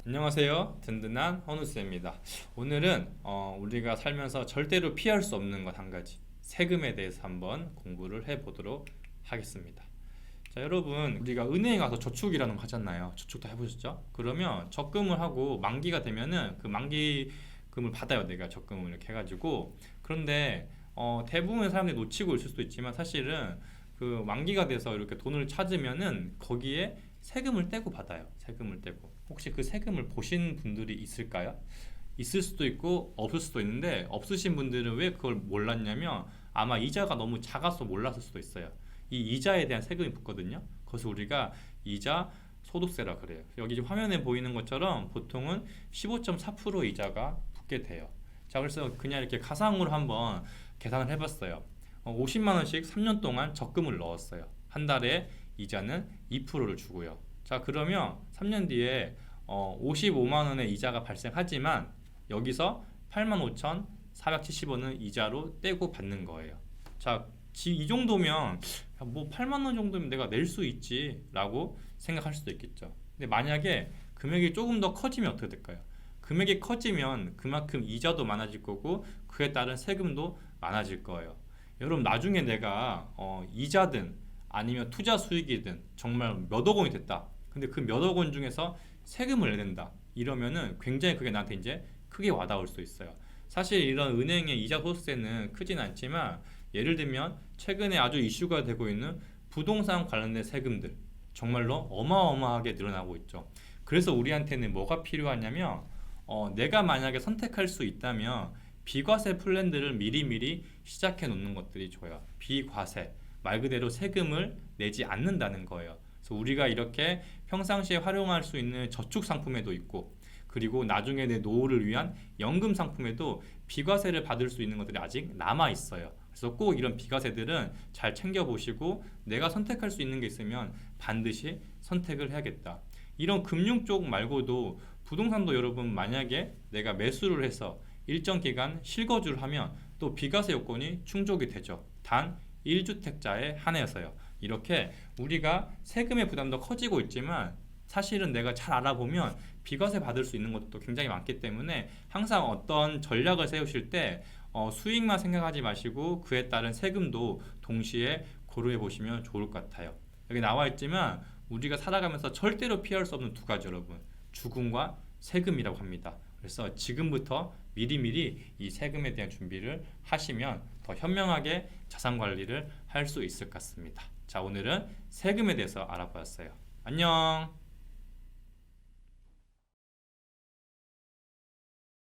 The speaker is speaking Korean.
안녕하세요. 든든한 헌우스입니다. 오늘은 우리가 살면서 절대로 피할 수 없는 것 한 가지, 세금에 대해서 한번 공부를 해보도록 하겠습니다. 자, 여러분, 우리가 은행에 가서 저축이라는 거 하잖아요. 저축도 해보셨죠? 그러면 적금을 하고 만기가 되면은 그 만기금을 받아요. 내가 적금을 이렇게 해가지고. 그런데 대부분의 사람들이 놓치고 있을 수도 있지만 사실은 그 만기가 돼서 이렇게 돈을 찾으면은 거기에 세금을 떼고 받아요. 세금을 떼고. 혹시 그 세금을 보신 분들이 있을까요? 있을 수도 있고 없을 수도 있는데, 없으신 분들은 왜 그걸 몰랐냐면 아마 이자가 너무 작아서 몰랐을 수도 있어요. 이 이자에 대한 세금이 붙거든요. 그래서 우리가 이자 소득세라 그래요. 여기 지금 화면에 보이는 것처럼 보통은 15.4% 이자가 붙게 돼요. 자, 그래서 그냥 이렇게 가상으로 한번 계산을 해봤어요. 50만 원씩 3년 동안 적금을 넣었어요. 한 달에 이자는 2%를 주고요. 자, 그러면 3년 뒤에 55만 원의 이자가 발생하지만 여기서 85,470원은 이자로 떼고 받는 거예요. 자, 이 정도면 뭐 8만 원 정도면 내가 낼 수 있지 라고 생각할 수도 있겠죠. 근데 만약에 금액이 조금 더 커지면 어떻게 될까요? 금액이 커지면 그만큼 이자도 많아질 거고 그에 따른 세금도 많아질 거예요. 여러분, 나중에 내가 이자든 아니면 투자 수익이든 정말 몇억 원이 됐다. 근데 그 몇억 원 중에서 세금을 내는다. 이러면은 굉장히 그게 나한테 이제 크게 와닿을 수 있어요. 사실 이런 은행의 이자 소득세는 크진 않지만, 예를 들면 최근에 아주 이슈가 되고 있는 부동산 관련된 세금들 정말로 어마어마하게 늘어나고 있죠. 그래서 우리한테는 뭐가 필요하냐면 내가 만약에 선택할 수 있다면 비과세 플랜들을 미리미리 시작해 놓는 것들이 좋아요. 비과세, 말 그대로 세금을 내지 않는다는 거예요. 그래서 우리가 이렇게 평상시에 활용할 수 있는 저축 상품에도 있고, 그리고 나중에 내 노후를 위한 연금 상품에도 비과세를 받을 수 있는 것들이 아직 남아 있어요. 그래서 꼭 이런 비과세들은 잘 챙겨보시고, 내가 선택할 수 있는 게 있으면 반드시 선택을 해야겠다. 이런 금융 쪽 말고도 부동산도 여러분, 만약에 내가 매수를 해서 일정 기간 실거주를 하면 또 비과세 요건이 충족이 되죠. 단 1주택자에 한해서요. 이렇게 우리가 세금의 부담도 커지고 있지만 사실은 내가 잘 알아보면 비과세 받을 수 있는 것도 굉장히 많기 때문에, 항상 어떤 전략을 세우실 때 수익만 생각하지 마시고 그에 따른 세금도 동시에 고려해 보시면 좋을 것 같아요. 여기 나와 있지만 우리가 살아가면서 절대로 피할 수 없는 두 가지, 여러분, 죽음과 세금이라고 합니다. 그래서 지금부터 미리미리 이 세금에 대한 준비를 하시면 더 현명하게 자산 관리를 할 수 있을 것 같습니다. 자, 오늘은 세금에 대해서 알아보았어요. 안녕.